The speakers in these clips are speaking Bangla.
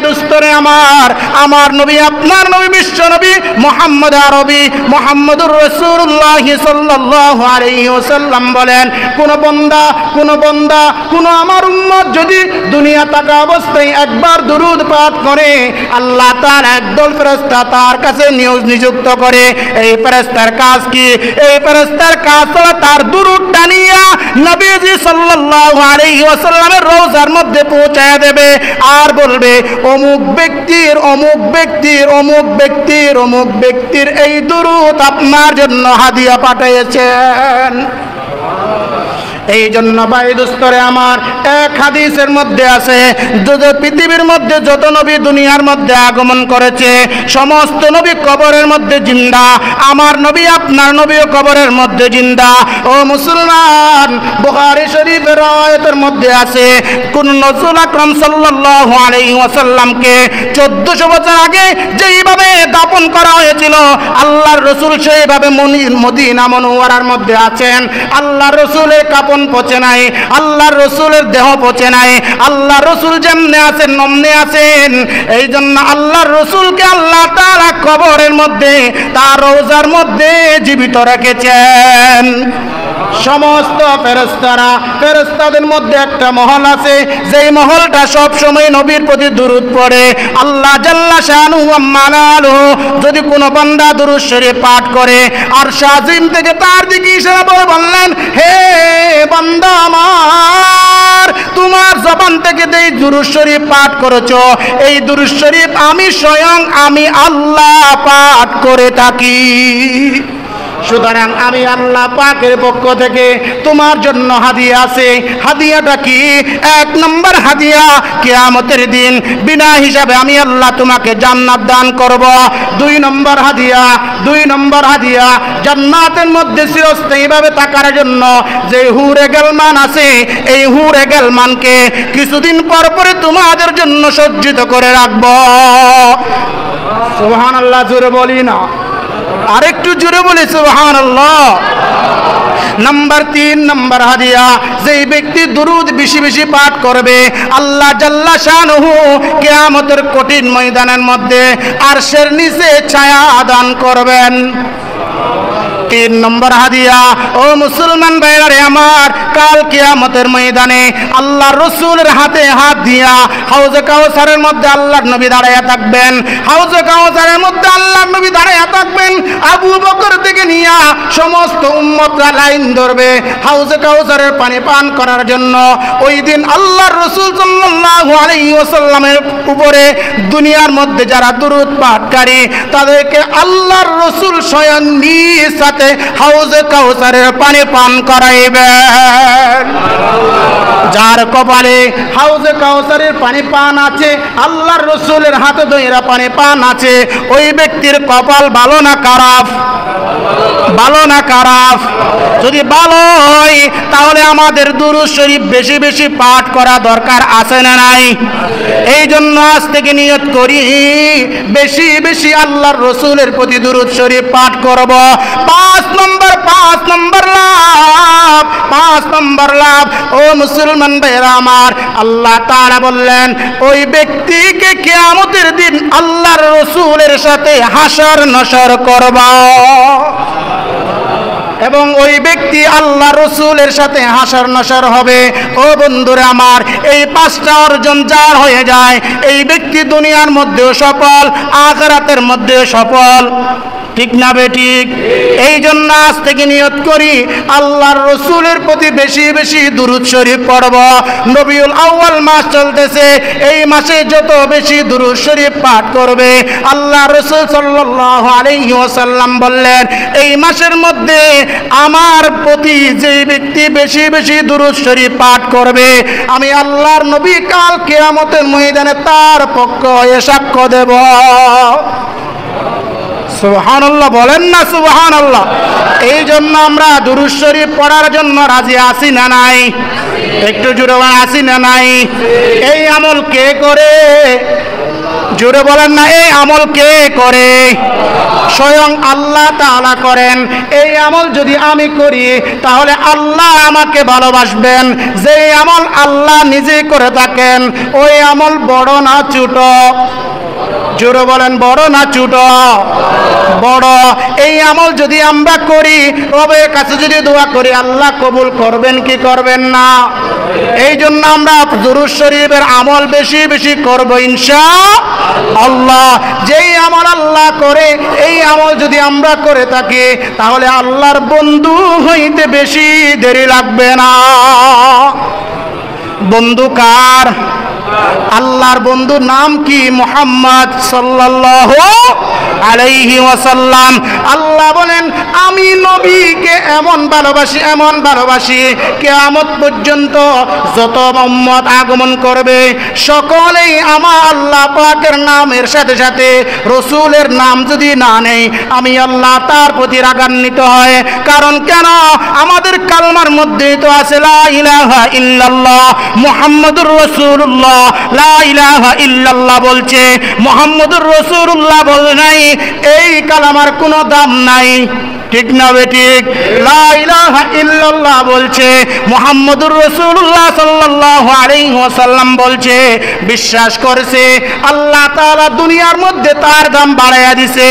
দুস্তরে আমার নবী, আপনার নবী, বিশ্ব নবী মুহাম্মদ আরবি মুহাম্মদুর রাসূলুল্লাহ সাল্লাল্লাহু আলাইহি ওয়াসাল্লাম বলেন, কোন বান্দা কোন আমার উম্মত যদি দুনিয়া থাকা অবস্থায় একবার দুরূদ পাঠ করে, আল্লাহ তাআলা একদল ফেরেশতা তার কাছে নিযুক্ত করে। এই ফেরেশতার কাজ কি? এই ফেরেশতার কাজ হলো তার দুরূদ টানিয়া নবীজি সাল্লাল্লাহু আলাইহি ওয়াসাল্লামের রওজার মধ্যে পৌঁছায় দেবে আর বলবে, অমুক ব্যক্তির এই দুরূদ আপনার জন্য হাদিয়া পাঠিয়েছেন। এই জন্য ভাই দুস্তরে আমার, এক হাদিসের মধ্যে আছে, পৃথিবীর মধ্যে যত নবী দুনিয়ার মধ্যে আগমন করেছে সমস্ত নবী কবরের মধ্যে জিন্দা, আমার নবী আপনার নবীও কবরের মধ্যে জিন্দা। ও মুসলমান, বুখারী শরীফের রাওয়ায়াতের মধ্যে আছে, কোন রাসূল আকরাম সাল্লাল্লাহু আলাইহি ওয়াসাল্লামকে 1400 বছর আগে যেইভাবে দাফন করা হয়েছিল, আল্লাহর রাসূল সেইভাবে মদিনা মুনাওয়ারার মধ্যে আছেন। আল্লাহর রাসূলের কাপড় পচে নাই, আল্লাহর রাসূলের দেহ পচে নাই, আল্লাহর রাসূল যেমনে আছেন নমনে আছেন। এই জন্য আল্লাহর রাসূলকে আল্লাহ তাআলা কবরের মধ্যে তার রওজার মধ্যে জীবিত রেখেছেন। সমস্ত ফেরেশতাদের মধ্যে একটা মহল আছে, যেই মহলটা সব সময় নবীর প্রতি দুরূদ পড়ে। আল্লাহ জাল্লা শানুহু ওয়া মানালুহু যদি কোনো বান্দা দুরূদ শরীফ পাঠ করে, আর শাজিম থেকে তার দিকে ইশারা করে বললেন, হে বান্দা আমার, তোমার জবান থেকে যেই দুরূদ শরীফ পাঠ করেছো, এই দুরূদ শরীফ আমি স্বয়ং আল্লাহ পাঠ করে থাকি। সুতরাং আমি আল্লাহ পাকের পক্ষ থেকে তোমার জন্য হাদিয়া আছে। হাদিয়াটা কি? 1 নম্বর হাদিয়া, কিয়ামতের দিন বিনা হিসাবে আমি আল্লাহ তোমাকে জান্নাত দান করব। 2 নম্বর হাদিয়া জান্নাতের মধ্যে চিরস্থায়ীভাবে থাকার জন্য যে হুরে গেলমান আছে, এই হুরে গেলমানকে কিছুদিন পর পরে তোমাদের জন্য সজ্জিত করে রাখব। সুবহানাল্লাহ, জোরে বলি না? আরেকটু জোরে বলি সুবহানাল্লাহ। 3 নম্বর হাদিয়া, যেই ব্যক্তি দুরূদ বেশি বেশি পাঠ করবে, আল্লাহ জাল্লা শানুহু কিয়ামতের কঠিন ময়দানের মধ্যে আরশের নিচে ছায়া দান করবেন। 3 নম্বর হাদিয়া, ও মুসলমান ভাইরা রে আমার, কাল কিয়ামতের ময়দানে আল্লাহর রাসূলের হাতে হাত দিয়া হাউজে কাউসারের মধ্যে আল্লাহর নবী দাঁড়ায়া থাকবেন। হাউজে কাউসারের মধ্যে আল্লাহর নবী দাঁড়ায়া থাকবেন। আবু বকর থেকে নিয়া সমস্ত উম্মতরা লাইন ধরবে হাউজে কাউসারের পানি পান করার জন্য। ওই দিন আল্লাহর রাসূল সাল্লাল্লাহু আলাইহি ওয়াসাল্লামের উপরে দুনিয়ার মধ্যে যারা দুরূদ পাঠকারী, তাদেরকে আল্লাহর রাসূল স্বয়ং নিজ হাতে হাউজে কাউসারের পানি পান করাইবেন। যার কপালে হাউজে কাউসারের পানি পান আছে, আল্লাহর রাসূলের হাতে ধইরা পানি পান আছে, ওই ব্যক্তির কপাল ভালো না খারাপ? ভালো না খারাপ? যদি ভালো হয় তাহলে আমাদের দুরূদ শরীফ বেশি বেশি পাঠ করা দরকার আছে না নাই? এই জন্য আজ থেকে নিয়ত করি বেশি বেশি আল্লাহর রাসূলের প্রতি দুরূদ শরীফ পাঠ করব। 5 নম্বর লাভ, ও মুসলমান ভাইরা আমার, আল্লাহ তাআলা বললেন, ওই ব্যক্তিকে কিয়ামতের দিন আল্লাহর রাসূলের সাথে হাসর নসর করব। এবং ওই ব্যক্তি আল্লাহ রাসূলের সাথে হাসর নসর হবে। ও বন্ধুরা আমার, এই 5টা অর্জন যার হয়ে যায়, এই ব্যক্তি দুনিয়ার মধ্যেও সফল, আখিরাতের মধ্যেও সফল। ঠিক না বেঠিক? এই জন্য আজ থেকে নিয়ত করি আল্লাহর রাসূলের প্রতি বেশি বেশি দুরূদ শরীফ পড়ব। রবিউল আউয়াল মাস চলতেছে, এই মাসে যত বেশি দুরূদ শরীফ পাঠ করবে, আল্লাহ রাসূল সাল্লাল্লাহু আলাইহি ওয়াসাল্লাম বললেন, এই মাসের মধ্যে আমার প্রতি যে ব্যক্তি বেশি বেশি দুরূদ শরীফ পাঠ করবে, আমি আল্লাহর নবী কাল কিয়ামতের ময়দানে তার পক্ষ হয়ে সাক্ষ্য দেব। সুবহানাল্লাহ বলেন না সুবহানাল্লাহ? এই জন্য আমরা দুরূদ শরীফ পড়ার জন্য রাজি আছি না নাই? একটু জোরে আছি না নাই? এই আমল কে করে? জোরে বলেন না, এই আমল কে করে? স্বয়ং আল্লাহ তাআলা করেন। এই আমল যদি আমি করি তাহলে আল্লাহ আমাকে ভালোবাসবেন। যে আমল আল্লাহ নিজে করে থাকেন ওই আমল বড় না ছোট? জোরে বলেন, বড় না ছোট? বড়। এই আমল যদি আমরা করি, রবের কাছে যদি দোয়া করি, আল্লাহ কবুল করবেন কি করবেন না? এই জন্য আমরা দুরূদ শরীফের আমল বেশি বেশি করব ইনশাআল্লাহ। যেই আমল আল্লাহ করে এই আমল যদি আমরা করে থাকি তাহলে আল্লাহর বন্ধু হইতে বেশি দেরি লাগবে না। বন্ধু কার? আল্লাহর বন্ধুর নাম কি? মুহাম্মদ সাল্লাল্লাহু আলাইহি ওয়াসাল্লাম। আল্লাহ বলেন, আমি নবীকে এমন ভালোবাসি, এমন ভালোবাসি, কিয়ামত পর্যন্ত যত উম্মত আগমন করবে সকলেই আমার আল্লাহ পাকের নামের সাথে সাথে রসুলের নাম যদি না নেই আমি আল্লাহ তার প্রতি রাগান্বিত হয়। কারণ কেন? আমাদের কালমার মধ্যে তো আছে লা ইলাহা ইল্লাল্লাহ মুহাম্মাদুর রাসূলুল্লাহ। লা ইলাহা ইল্লাল্লাহ বলছে, মুহাম্মাদুর রাসূলুল্লাহ বলে নাই। এই কালামার কোনো দাম নাই, ঠিক না বেঠিক? লা ইলাহা ইল্লাল্লাহ বলছে, মুহাম্মাদুর রাসূলুল্লাহ সাল্লাল্লাহু আলাইহি ওয়াসাল্লাম বলছে। বিশ্বাস করছে আল্লাহ তাআলা দুনিয়ার মধ্যে তার দাম বাড়াইয়া দিছে,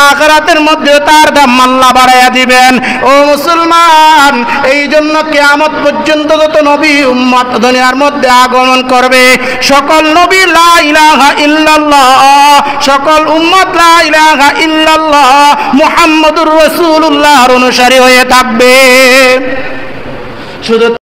আখিরাতের মধ্যে তার দাম আল্লাহ বাড়াইয়া দিবেন। ও মুসলমান, এই জন্য কিয়ামত পর্যন্ত যত নবী উম্মত দুনিয়ার মধ্যে আগমন করবে সকল নবী লা ইলাহা ইল্লাল্লাহ, সকল উম্মত লা ইলাহা ইল্লাল্লাহ মুহাম্মাদুর রাসূলুল্লাহর অনুসারী হয়ে থাকবে। শুধু